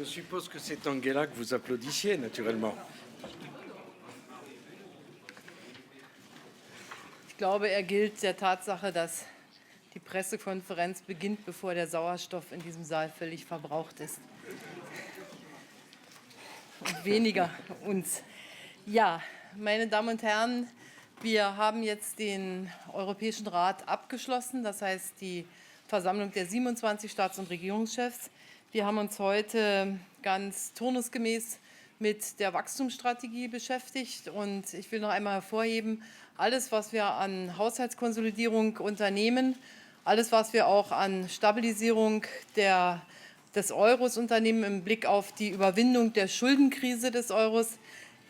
Je suppose que c'est Angela que vous applaudissiez, naturellement. Ich glaube, er gilt der Tatsache, dass die Pressekonferenz beginnt, bevor der Sauerstoff in diesem Saal völlig verbraucht ist. Und weniger uns. Ja, meine Damen und Herren, wir haben jetzt den Europäischen Rat abgeschlossen, das heißt die Versammlung der 27 Staats- und Regierungschefs. Wir haben uns heute ganz turnusgemäß mit der Wachstumsstrategie beschäftigt. Und ich will noch einmal hervorheben, alles, was wir an Haushaltskonsolidierung unternehmen, alles, was wir auch an Stabilisierung des Euros unternehmen im Blick auf die Überwindung der Schuldenkrise des Euros,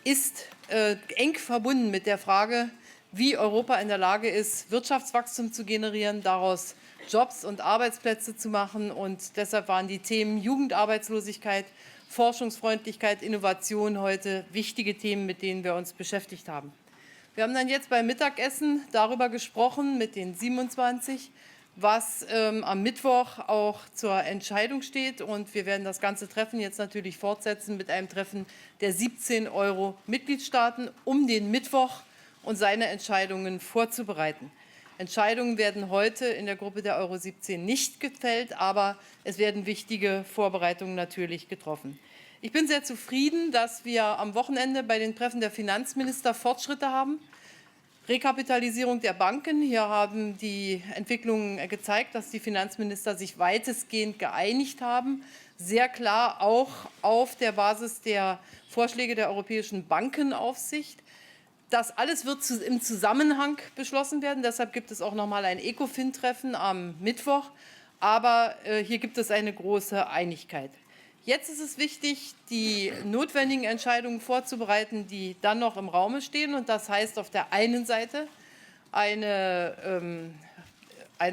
ist eng verbunden mit der Frage, wie Europa in der Lage ist, Wirtschaftswachstum zu generieren, daraus Jobs und Arbeitsplätze zu machen. Und deshalb waren die Themen Jugendarbeitslosigkeit, Forschungsfreundlichkeit, Innovation heute wichtige Themen, mit denen wir uns beschäftigt haben. Wir haben dann jetzt beim Mittagessen darüber gesprochen mit den 27, was am Mittwoch auch zur Entscheidung steht. Und wir werden das ganze Treffen jetzt natürlich fortsetzen mit einem Treffen der 17 Euro-Mitgliedstaaten, um den Mittwoch und seine Entscheidungen vorzubereiten. Entscheidungen werden heute in der Gruppe der Euro 17 nicht gefällt, aber es werden wichtige Vorbereitungen natürlich getroffen. Ich bin sehr zufrieden, dass wir am Wochenende bei den Treffen der Finanzminister Fortschritte haben. Rekapitalisierung der Banken. Hier haben die Entwicklungen gezeigt, dass die Finanzminister sich weitestgehend geeinigt haben. Sehr klar auch auf der Basis der Vorschläge der Europäischen Bankenaufsicht. Das alles wird im Zusammenhang beschlossen werden. Deshalb gibt es auch noch mal ein ECOFIN-Treffen am Mittwoch. Aber hier gibt es eine große Einigkeit. Jetzt ist es wichtig, die notwendigen Entscheidungen vorzubereiten, die dann noch im Raume stehen. Und das heißt auf der einen Seite einen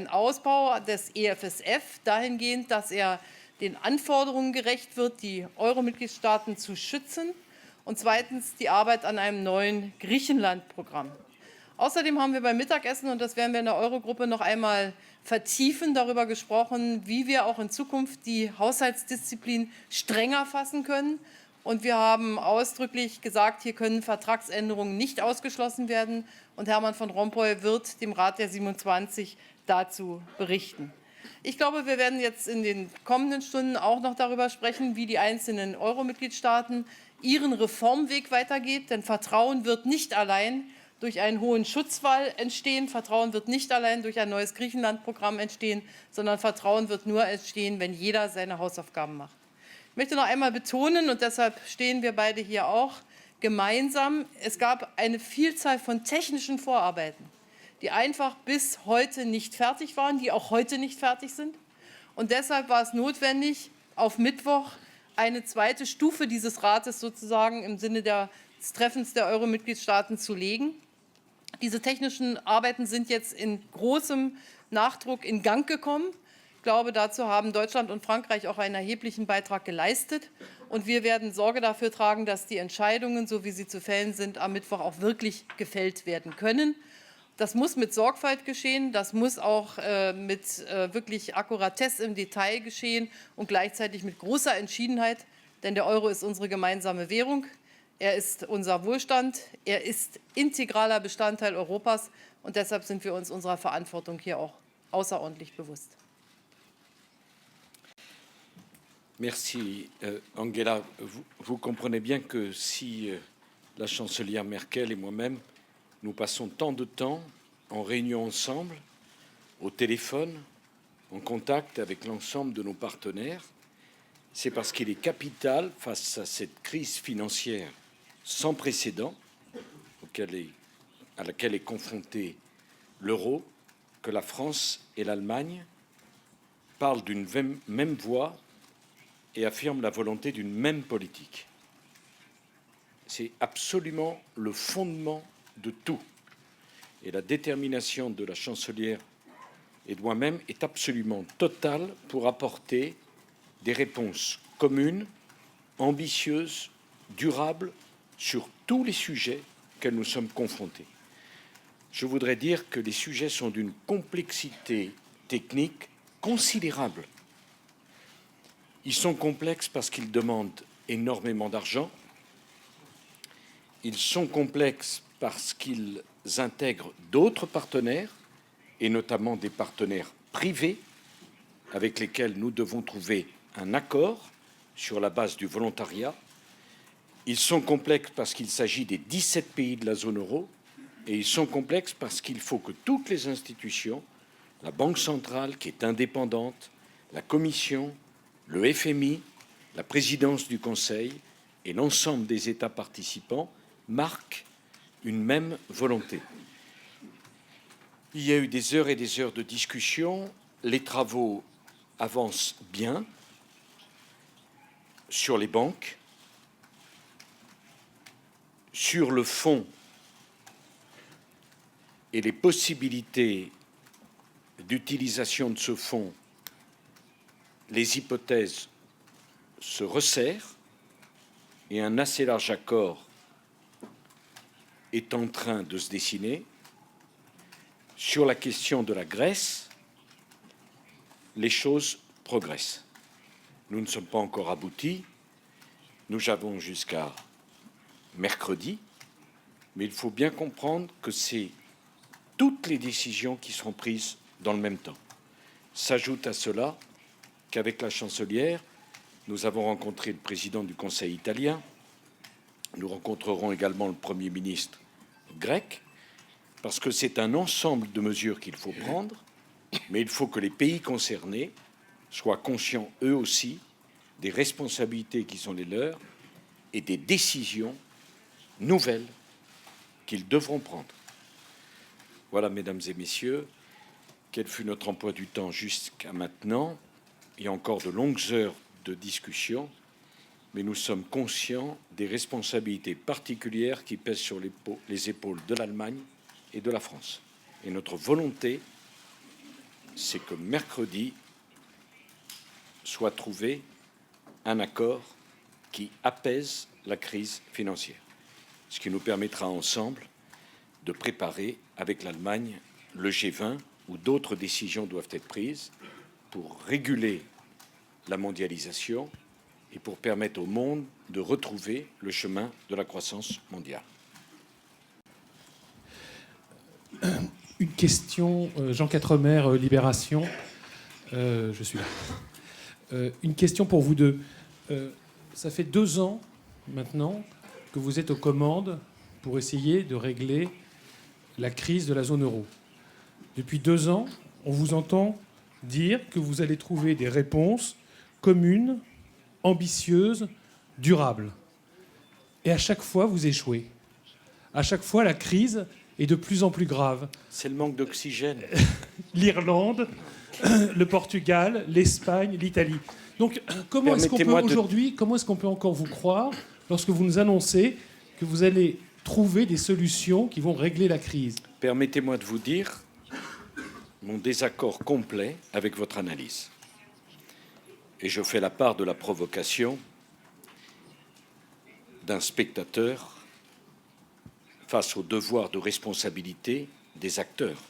Ausbau des EFSF dahingehend, dass er den Anforderungen gerecht wird, die Euro-Mitgliedstaaten zu schützen. Und zweitens die Arbeit an einem neuen Griechenland-Programm. Außerdem haben wir beim Mittagessen, und das werden wir in der Eurogruppe noch einmal vertiefen, darüber gesprochen, wie wir auch in Zukunft die Haushaltsdisziplin strenger fassen können. Und wir haben ausdrücklich gesagt, hier können Vertragsänderungen nicht ausgeschlossen werden. Und Herman van Rompuy wird dem Rat der 27 dazu berichten. Ich glaube, wir werden jetzt in den kommenden Stunden auch noch darüber sprechen, wie die einzelnen Euro-Mitgliedstaaten ihren Reformweg weitergeht. Denn Vertrauen wird nicht allein durch einen hohen Schutzwall entstehen. Vertrauen wird nicht allein durch ein neues Griechenland-Programm entstehen, sondern Vertrauen wird nur entstehen, wenn jeder seine Hausaufgaben macht. Ich möchte noch einmal betonen, und deshalb stehen wir beide hier auch gemeinsam, es gab eine Vielzahl von technischen Vorarbeiten, die einfach bis heute nicht fertig waren, die auch heute nicht fertig sind. Und deshalb war es notwendig, auf Mittwoch eine zweite Stufe dieses Rates sozusagen im Sinne des Treffens der Euro-Mitgliedstaaten zu legen. Diese technischen Arbeiten sind jetzt in großem Nachdruck in Gang gekommen. Ich glaube, dazu haben Deutschland und Frankreich auch einen erheblichen Beitrag geleistet. Und wir werden Sorge dafür tragen, dass die Entscheidungen, so wie sie zu fällen sind, am Mittwoch auch wirklich gefällt werden können. Das muss mit Sorgfalt geschehen, das muss auch mit wirklich Akkuratesse im Detail geschehen und gleichzeitig mit großer Entschiedenheit, denn der Euro ist unsere gemeinsame Währung, er ist unser Wohlstand, er ist integraler Bestandteil Europas und deshalb sind wir uns unserer Verantwortung hier auch außerordentlich bewusst. Merci, Angela. Vous comprenez bien que si la chancelière Merkel et moi-même nous passons tant de temps en réunion ensemble, au téléphone, en contact avec l'ensemble de nos partenaires, c'est parce qu'il est capital, face à cette crise financière sans précédent à laquelle est confronté l'euro, que la France et l'Allemagne parlent d'une même voix et affirment la volonté d'une même politique. C'est absolument le fondement de tout. Et la détermination de la chancelière et de moi-même est absolument totale pour apporter des réponses communes, ambitieuses, durables, sur tous les sujets auxquels nous sommes confrontés. Je voudrais dire que les sujets sont d'une complexité technique considérable. Ils sont complexes parce qu'ils demandent énormément d'argent. Ils sont complexes parce qu'ils intègrent d'autres partenaires, et notamment des partenaires privés avec lesquels nous devons trouver un accord sur la base du volontariat. Ils sont complexes parce qu'il s'agit des 17 pays de la zone euro, et ils sont complexes parce qu'il faut que toutes les institutions, la Banque centrale qui est indépendante, la Commission, le FMI, la présidence du Conseil et l'ensemble des États participants marquent une même volonté. Il y a eu des heures et des heures de discussion. Les travaux avancent bien sur les banques, sur le fond et les possibilités d'utilisation de ce fonds. Les hypothèses se resserrent et un assez large accord est en train de se dessiner. Sur la question de la Grèce, les choses progressent. Nous ne sommes pas encore aboutis. Nous avons jusqu'à mercredi, mais il faut bien comprendre que c'est toutes les décisions qui seront prises dans le même temps. S'ajoute à cela qu'avec la chancelière, nous avons rencontré le président du Conseil italien, nous rencontrerons également le Premier ministre grec, parce que c'est un ensemble de mesures qu'il faut prendre, mais il faut que les pays concernés soient conscients eux aussi des responsabilités qui sont les leurs et des décisions nouvelles qu'ils devront prendre. Voilà, mesdames et messieurs, quel fut notre emploi du temps jusqu'à maintenant. Il y a encore de longues heures de discussion, mais nous sommes conscients des responsabilités particulières qui pèsent sur les épaules de l'Allemagne et de la France. Et notre volonté, c'est que mercredi soit trouvé un accord qui apaise la crise financière, ce qui nous permettra ensemble de préparer avec l'Allemagne le G20 où d'autres décisions doivent être prises pour réguler la mondialisation et pour permettre au monde de retrouver le chemin de la croissance mondiale. Une question, Jean Quatremer, Libération. Je suis là. Une question pour vous deux. Ça fait 2 ans maintenant que vous êtes aux commandes pour essayer de régler la crise de la zone euro. Depuis 2 ans, on vous entend dire que vous allez trouver des réponses communes, ambitieuses, durables. Et à chaque fois, vous échouez. À chaque fois, la crise est de plus en plus grave. C'est le manque d'oxygène. L'Irlande, le Portugal, l'Espagne, l'Italie. Donc, comment est-ce qu'on peut encore vous croire lorsque vous nous annoncez que vous allez trouver des solutions qui vont régler la crise? Permettez-moi de vous dire mon désaccord complet avec votre analyse. Et je fais la part de la provocation d'un spectateur face au devoir de responsabilité des acteurs.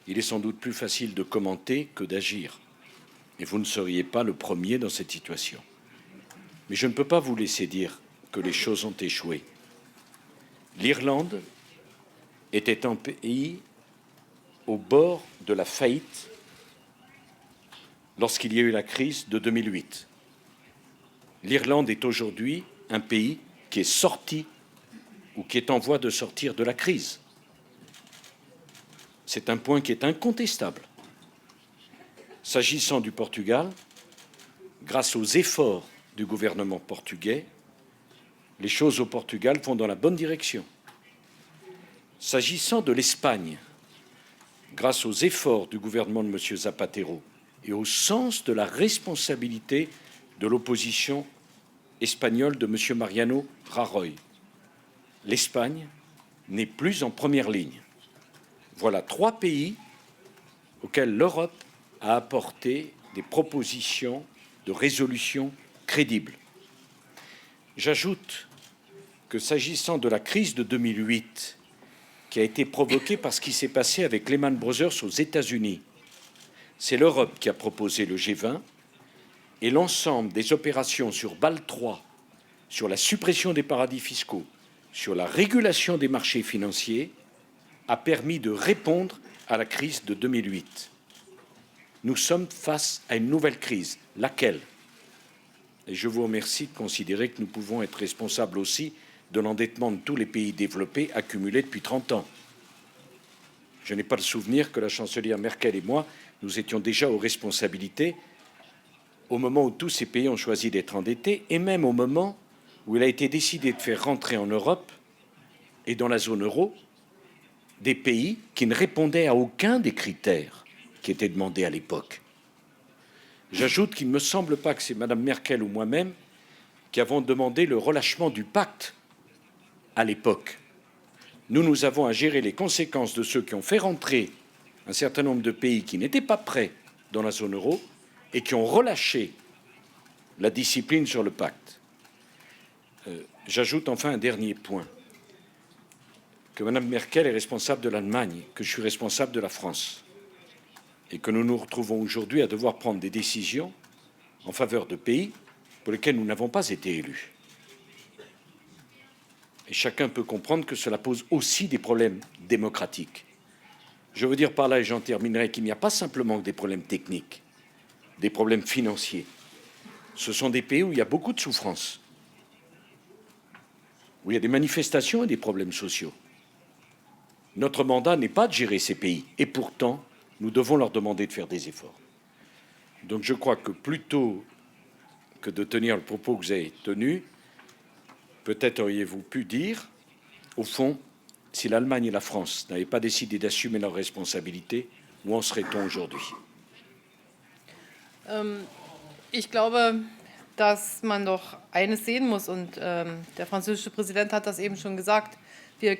Il est sans doute plus facile de commenter que d'agir. Et vous ne seriez pas le premier dans cette situation. Mais je ne peux pas vous laisser dire que les choses ont échoué. L'Irlande était un pays au bord de la faillite lorsqu'il y a eu la crise de 2008. L'Irlande est aujourd'hui un pays qui est sorti ou qui est en voie de sortir de la crise. C'est un point qui est incontestable. S'agissant du Portugal, grâce aux efforts du gouvernement portugais, les choses au Portugal vont dans la bonne direction. S'agissant de l'Espagne, grâce aux efforts du gouvernement de M. Zapatero et au sens de la responsabilité de l'opposition espagnole de M. Mariano Rajoy, l'Espagne n'est plus en première ligne. Voilà 3 pays auxquels l'Europe a apporté des propositions de résolution crédibles. J'ajoute que s'agissant de la crise de 2008, qui a été provoquée par ce qui s'est passé avec Lehman Brothers aux États-Unis, c'est l'Europe qui a proposé le G20 et l'ensemble des opérations sur Bâle III, sur la suppression des paradis fiscaux, sur la régulation des marchés financiers, a permis de répondre à la crise de 2008. Nous sommes face à une nouvelle crise. Laquelle? Et je vous remercie de considérer que nous pouvons être responsables aussi de l'endettement de tous les pays développés accumulé depuis 30 ans. Je n'ai pas le souvenir que la chancelière Merkel et moi, nous étions déjà aux responsabilités au moment où tous ces pays ont choisi d'être endettés et même au moment où il a été décidé de faire rentrer en Europe et dans la zone euro des pays qui ne répondaient à aucun des critères qui étaient demandés à l'époque. J'ajoute qu'il ne me semble pas que c'est Mme Merkel ou moi-même qui avons demandé le relâchement du pacte à l'époque. Nous avons à gérer les conséquences de ceux qui ont fait rentrer un certain nombre de pays qui n'étaient pas prêts dans la zone euro et qui ont relâché la discipline sur le pacte. J'ajoute enfin un dernier point, que Mme Merkel est responsable de l'Allemagne, que je suis responsable de la France, et que nous nous retrouvons aujourd'hui à devoir prendre des décisions en faveur de pays pour lesquels nous n'avons pas été élus. Et chacun peut comprendre que cela pose aussi des problèmes démocratiques. Je veux dire par là, et j'en terminerai, qu'il n'y a pas simplement des problèmes techniques, des problèmes financiers. Ce sont des pays où il y a beaucoup de souffrances, où il y a des manifestations et des problèmes sociaux. Notre mandat n'est pas de gérer ces pays, et pourtant, nous devons leur demander de faire des efforts. Donc je crois que plutôt que de tenir le propos que vous avez tenu, peut-être auriez-vous pu dire, au fond, si l'Allemagne et la France n'avaient pas décidé d'assumer leurs responsabilités, où en serait-on aujourd'hui? Ich glaube, dass man doch eines sehen muss, und der französische Präsident hat das eben schon gesagt, wir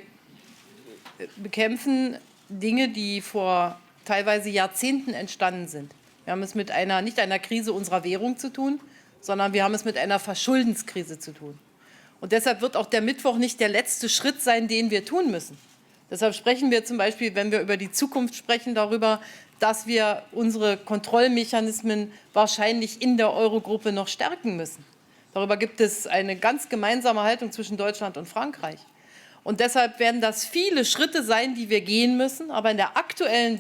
bekämpfen Dinge, die vor teilweise Jahrzehnten entstanden sind. Wir haben es mit nicht einer Krise unserer Währung zu tun, sondern wir haben es mit einer Verschuldenskrise zu tun. Und deshalb wird auch der Mittwoch nicht der letzte Schritt sein, den wir tun müssen. Deshalb sprechen wir zum Beispiel, wenn wir über die Zukunft sprechen, darüber, dass wir unsere Kontrollmechanismen wahrscheinlich in der Eurogruppe noch stärken müssen. Darüber gibt es eine ganz gemeinsame Haltung zwischen Deutschland und Frankreich. Und deshalb werden das viele Schritte sein, die wir gehen müssen. Aber in der aktuellen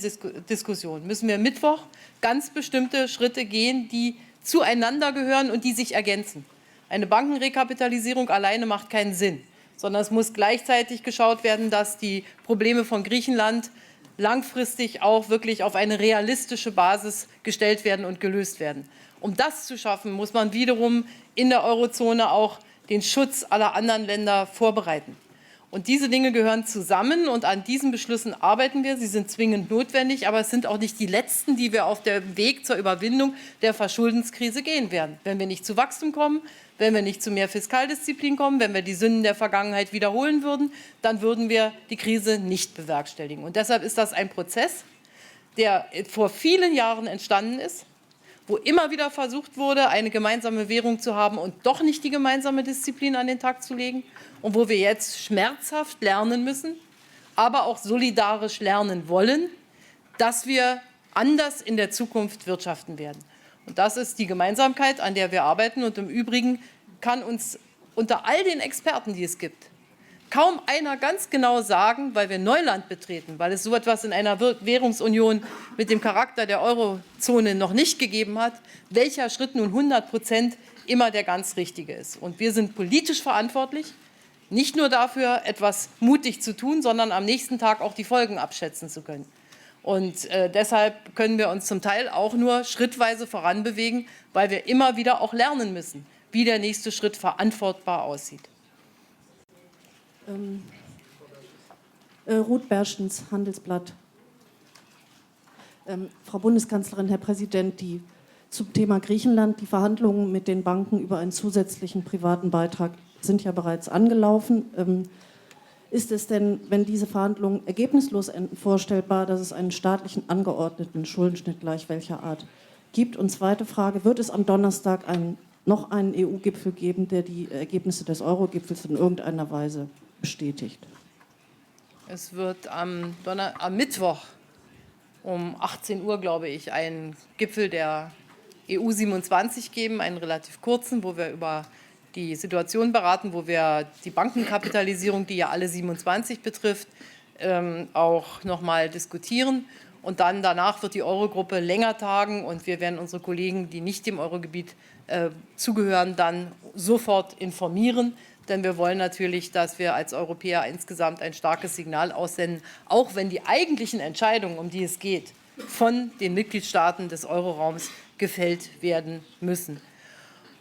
Diskussion müssen wir Mittwoch ganz bestimmte Schritte gehen, die zueinander gehören und die sich ergänzen. Eine Bankenrekapitalisierung alleine macht keinen Sinn, sondern es muss gleichzeitig geschaut werden, dass die Probleme von Griechenland langfristig auch wirklich auf eine realistische Basis gestellt werden und gelöst werden. Um das zu schaffen, muss man wiederum in der Eurozone auch den Schutz aller anderen Länder vorbereiten. Und diese Dinge gehören zusammen, und an diesen Beschlüssen arbeiten wir. Sie sind zwingend notwendig, aber es sind auch nicht die letzten, die wir auf dem Weg zur Überwindung der Verschuldenskrise gehen werden. Wenn wir nicht zu Wachstum kommen, wenn wir nicht zu mehr Fiskaldisziplin kommen, wenn wir die Sünden der Vergangenheit wiederholen würden, dann würden wir die Krise nicht bewerkstelligen. Und deshalb ist das ein Prozess, der vor vielen Jahren entstanden ist, wo immer wieder versucht wurde, eine gemeinsame Währung zu haben und doch nicht die gemeinsame Disziplin an den Tag zu legen, und wo wir jetzt schmerzhaft lernen müssen, aber auch solidarisch lernen wollen, dass wir anders in der Zukunft wirtschaften werden. Und das ist die Gemeinsamkeit, an der wir arbeiten. Und im Übrigen kann uns unter all den Experten, die es gibt, kaum einer ganz genau sagen, weil wir Neuland betreten, weil es so etwas in einer Währungsunion mit dem Charakter der Eurozone noch nicht gegeben hat, welcher Schritt nun 100% immer der ganz richtige ist. Und wir sind politisch verantwortlich, nicht nur dafür, etwas mutig zu tun, sondern am nächsten Tag auch die Folgen abschätzen zu können. Und deshalb können wir uns zum Teil auch nur schrittweise voranbewegen, weil wir immer wieder auch lernen müssen, wie der nächste Schritt verantwortbar aussieht. Ruth Berschens, Handelsblatt. Frau Bundeskanzlerin, Herr Präsident, zum Thema Griechenland, die Verhandlungen mit den Banken über einen zusätzlichen privaten Beitrag sind ja bereits angelaufen. Ist es denn, wenn diese Verhandlungen ergebnislos enden, vorstellbar, dass es einen staatlichen angeordneten Schuldenschnitt gleich welcher Art gibt? Und zweite Frage, wird es am Donnerstag noch einen EU-Gipfel geben, der die Ergebnisse des Euro-Gipfels in irgendeiner Weise bestätigt? Es wird am Mittwoch um 18 Uhr, glaube ich, einen Gipfel der EU 27 geben, einen relativ kurzen, wo wir über die Situation beraten, wo wir die Bankenkapitalisierung, die ja alle 27 betrifft, auch nochmal diskutieren. Und dann danach wird die Eurogruppe länger tagen und wir werden unsere Kollegen, die nicht dem Eurogebiet zugehören, dann sofort informieren. Denn wir wollen natürlich, dass wir als Europäer insgesamt ein starkes Signal aussenden, auch wenn die eigentlichen Entscheidungen, um die es geht, von den Mitgliedstaaten des Euroraums gefällt werden müssen.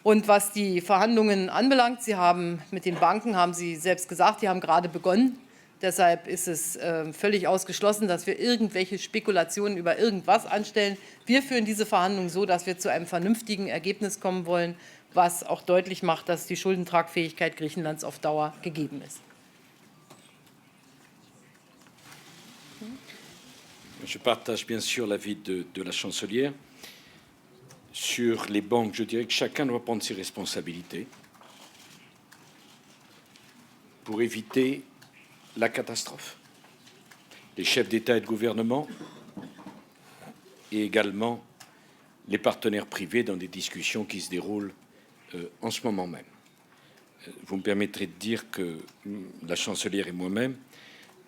Und was die Verhandlungen anbelangt, Sie haben mit den Banken, haben Sie selbst gesagt, die haben gerade begonnen. Deshalb ist es völlig ausgeschlossen, dass wir irgendwelche Spekulationen über irgendwas anstellen. Wir führen diese Verhandlungen so, dass wir zu einem vernünftigen Ergebnis kommen wollen, was auch deutlich macht, dass die Schuldentragfähigkeit Griechenlands auf Dauer gegeben ist. Je partage bien sûr l'avis de la chancelière. Sur les banques, je dirais que chacun doit prendre ses responsabilités pour éviter la catastrophe. Les chefs d'État et de gouvernement et également les partenaires privés dans des discussions qui se déroulent en ce moment même. Vous me permettrez de dire que la chancelière et moi-même,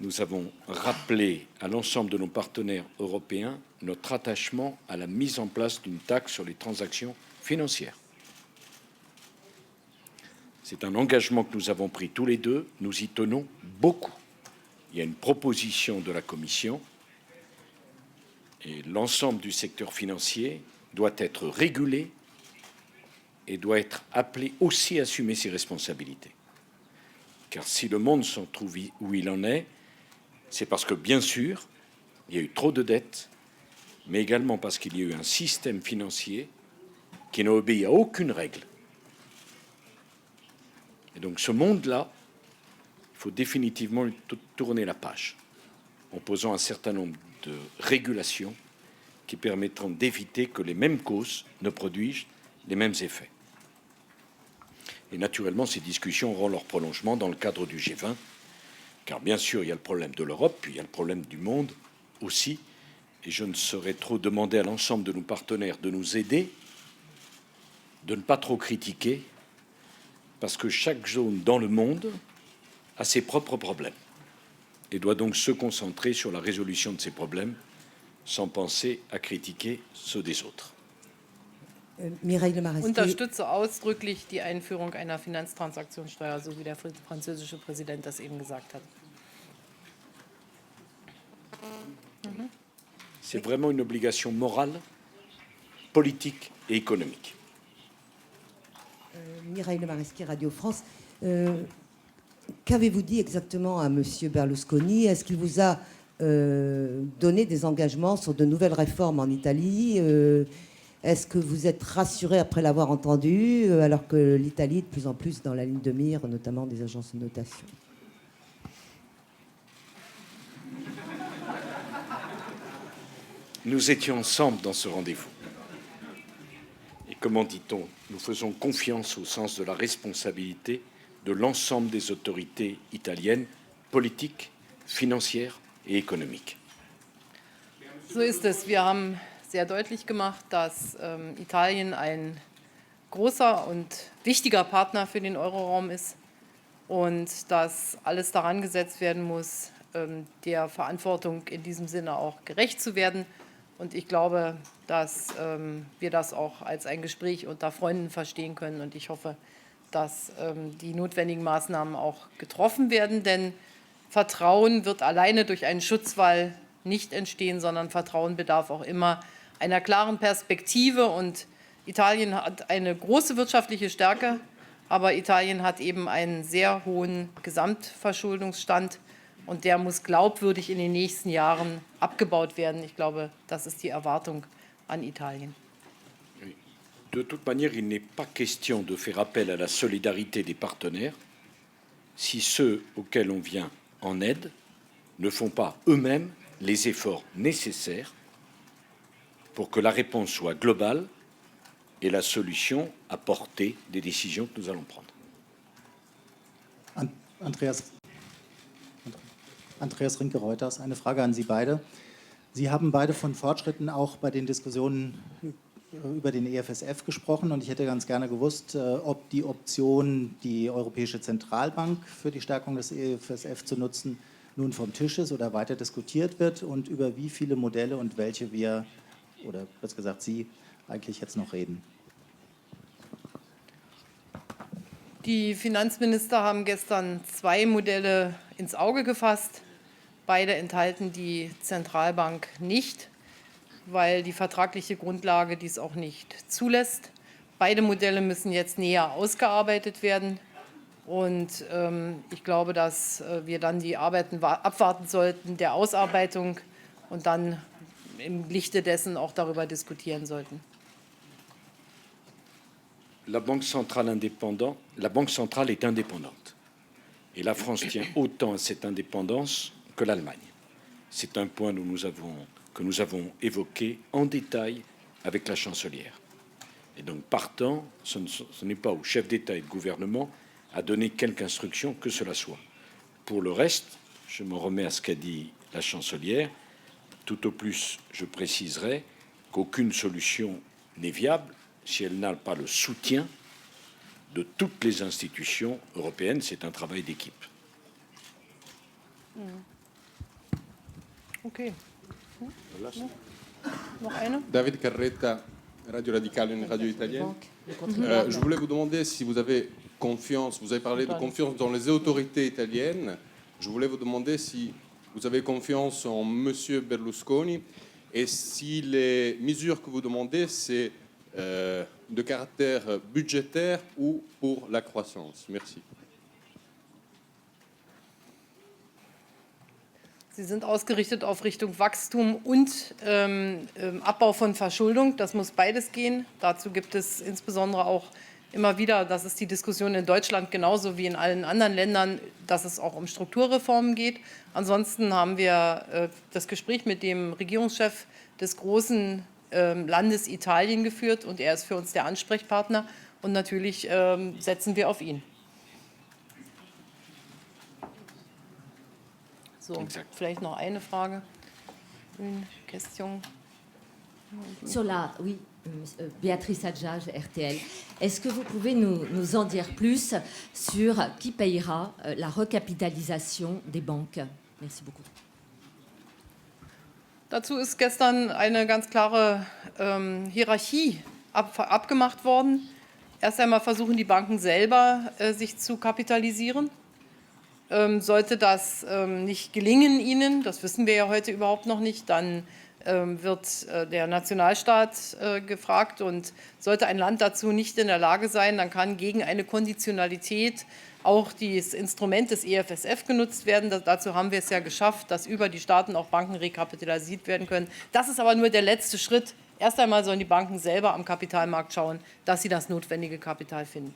nous avons rappelé à l'ensemble de nos partenaires européens notre attachement à la mise en place d'une taxe sur les transactions financières. C'est un engagement que nous avons pris tous les deux, nous y tenons beaucoup. Il y a une proposition de la Commission et l'ensemble du secteur financier doit être régulé et doit être appelé aussi à assumer ses responsabilités. Car si le monde s'en trouve où il en est, c'est parce que, bien sûr, il y a eu trop de dettes, mais également parce qu'il y a eu un système financier qui n'a obéi à aucune règle. Et donc ce monde-là, il faut définitivement tourner la page en posant un certain nombre de régulations qui permettront d'éviter que les mêmes causes ne produisent les mêmes effets. Et naturellement, ces discussions auront leur prolongement dans le cadre du G20, car bien sûr, il y a le problème de l'Europe, puis il y a le problème du monde aussi, et je ne saurais trop demander à l'ensemble de nos partenaires de nous aider, de ne pas trop critiquer, parce que chaque zone dans le monde a ses propres problèmes et doit donc se concentrer sur la résolution de ces problèmes sans penser à critiquer ceux des autres. Ich unterstütze ausdrücklich die Einführung einer Finanztransaktionssteuer, so wie der französische Präsident das eben gesagt hat. C'est vraiment une obligation morale, politique et économique. Mireille Lemaresquier, Radio France. Qu'avez-vous dit exactement à M. Berlusconi? Est-ce qu'il vous a donné des engagements sur de nouvelles réformes en Italie? Est-ce que vous êtes rassuré après l'avoir entendu, alors que l'Italie est de plus en plus dans la ligne de mire, notamment des agences de notation? Nous étions ensemble dans ce rendez-vous. Et comment dit-on? Nous faisons confiance au sens de la responsabilité de l'ensemble des autorités italiennes, politiques, financières et économiques. So ist es. Wir haben sehr deutlich gemacht, dass Italien ein großer und wichtiger Partner für den Euroraum ist und dass alles daran gesetzt werden muss, der Verantwortung in diesem Sinne auch gerecht zu werden. Und ich glaube, dass wir das auch als ein Gespräch unter Freunden verstehen können. Und ich hoffe, dass die notwendigen Maßnahmen auch getroffen werden. Denn Vertrauen wird alleine durch einen Schutzwall nicht entstehen, sondern Vertrauen bedarf auch immer einer klaren Perspektive. Und Italien hat eine große wirtschaftliche Stärke, aber Italien hat eben einen sehr hohen Gesamtverschuldungsstand. Und der muss glaubwürdig in den nächsten Jahren abgebaut werden. Ich glaube, das ist die Erwartung an Italien. De toute manière, il n'est pas question de faire appel à la solidarité des partenaires si ceux auxquels on vient en aide ne font pas eux-mêmes les efforts nécessaires pour que la réponse soit globale et la solution apporter des décisions que nous allons prendre. Andreas Rinke-Reuters, eine Frage an Sie beide. Sie haben beide von Fortschritten auch bei den Diskussionen über den EFSF gesprochen und ich hätte ganz gerne gewusst, ob die Option, die Europäische Zentralbank für die Stärkung des EFSF zu nutzen, nun vom Tisch ist oder weiter diskutiert wird und über wie viele Modelle und welche wir, oder kurz gesagt Sie, eigentlich jetzt noch reden. Die Finanzminister haben gestern 2 Modelle ins Auge gefasst. Beide enthalten die Zentralbank nicht, weil die vertragliche Grundlage dies auch nicht zulässt. Beide Modelle müssen jetzt näher ausgearbeitet werden. Und ich glaube, dass wir dann die Arbeiten abwarten sollten der Ausarbeitung und dann im Lichte dessen auch darüber diskutieren sollten. La Banque centrale est indépendante. Et la France tient autant à cette indépendance que l'Allemagne. C'est un point que nous avons évoqué en détail avec la chancelière. Et donc, partant, ce n'est pas au chef d'État et de gouvernement à donner quelque instruction que cela soit. Pour le reste, je m'en remets à ce qu'a dit la chancelière. Tout au plus, je préciserai qu'aucune solution n'est viable si elle n'a pas le soutien de toutes les institutions européennes. C'est un travail d'équipe. Okay. Noch eine? David Carretta, Radio Radicale, une radio italienne. Je voulais vous demander si vous avez confiance, vous avez parlé de confiance dans les autorités italiennes. Je voulais vous demander si vous avez confiance en M. Berlusconi et si les mesures que vous demandez, c'est de caractère budgétaire ou pour la croissance. Merci. Sie sind ausgerichtet auf Richtung Wachstum und Abbau von Verschuldung. Das muss beides gehen. Dazu gibt es insbesondere auch immer wieder, das ist die Diskussion in Deutschland genauso wie in allen anderen Ländern, dass es auch um Strukturreformen geht. Ansonsten haben wir das Gespräch mit dem Regierungschef des großen Landes Italien geführt und er ist für uns der Ansprechpartner und natürlich setzen wir auf ihn. So, vielleicht noch eine Frage. Une question. Sur la, oui, Béatrice Adjage, RTL. Est-ce que vous pouvez nous en dire plus sur qui payera la recapitalisation des banques? Merci beaucoup. Dazu ist gestern eine ganz klare Hierarchie abgemacht worden. Erst einmal versuchen die Banken selber, sich zu kapitalisieren. Sollte das nicht gelingen ihnen, das wissen wir ja heute überhaupt noch nicht, dann wird der Nationalstaat gefragt. Und sollte ein Land dazu nicht in der Lage sein, dann kann gegen eine Konditionalität auch das Instrument des EFSF genutzt werden. Dazu haben wir es ja geschafft, dass über die Staaten auch Banken rekapitalisiert werden können. Das ist aber nur der letzte Schritt. Erst einmal sollen die Banken selber am Kapitalmarkt schauen, dass sie das notwendige Kapital finden.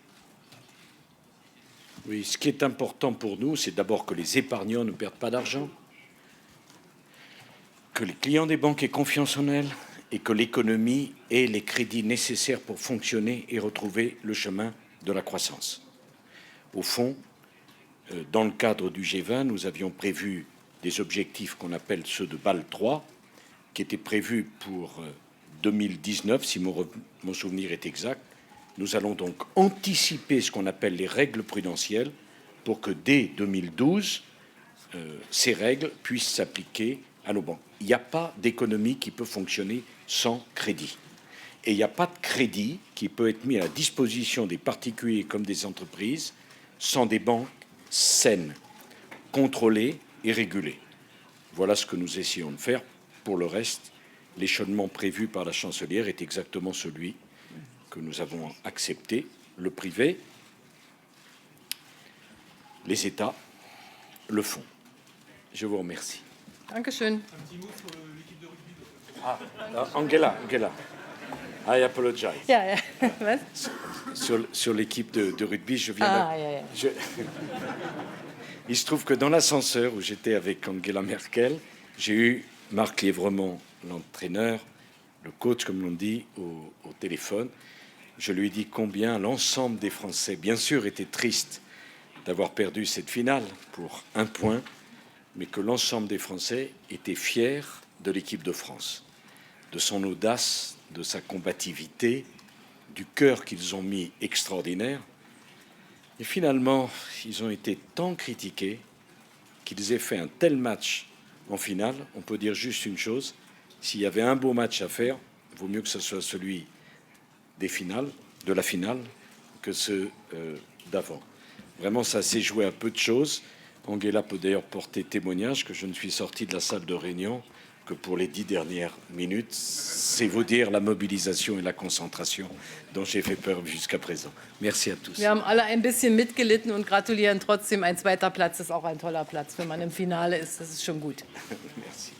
Oui, ce qui est important pour nous, c'est d'abord que les épargnants ne perdent pas d'argent, que les clients des banques aient confiance en elles et que l'économie ait les crédits nécessaires pour fonctionner et retrouver le chemin de la croissance. Au fond, dans le cadre du G20, nous avions prévu des objectifs qu'on appelle ceux de Bâle III, qui étaient prévus pour 2019, si mon souvenir est exact. Nous allons donc anticiper ce qu'on appelle les règles prudentielles pour que dès 2012, ces règles puissent s'appliquer à nos banques. Il n'y a pas d'économie qui peut fonctionner sans crédit. Et il n'y a pas de crédit qui peut être mis à la disposition des particuliers comme des entreprises sans des banques saines, contrôlées et régulées. Voilà ce que nous essayons de faire. Pour le reste, l'échelonnement prévu par la chancelière est exactement celui que nous avons accepté, le privé, les États le font. Je vous remercie. Dankeschön. Angela, I apologize. Ja, ja. Was? Sur l'équipe de rugby, je viens Il se trouve que dans l'ascenseur où j'étais avec Angela Merkel, j'ai eu Marc Lièvremont, l'entraîneur, le coach, comme l'on dit, au téléphone. Je lui ai dit combien l'ensemble des Français, bien sûr, étaient tristes d'avoir perdu cette finale pour 1 point, mais que l'ensemble des Français étaient fiers de l'équipe de France, de son audace, de sa combativité, du cœur qu'ils ont mis extraordinaire. Et finalement, ils ont été tant critiqués qu'ils aient fait un tel match en finale. On peut dire juste une chose, s'il y avait un beau match à faire, il vaut mieux que ce soit celui des finales, de la finale, que ceux d'avant. Vraiment, ça s'est joué à peu de choses. Angela peut d'ailleurs porter témoignage que je ne suis sorti de la salle de réunion que pour les 10 dernières minutes. C'est vous dire la mobilisation et la concentration dont j'ai fait peur jusqu'à présent. Merci à tous. Wir haben alle ein bisschen mitgelitten und gratulieren trotzdem. Ein zweiter Platz ist auch ein toller Platz. Wenn man im Finale ist, das ist schon gut. Merci.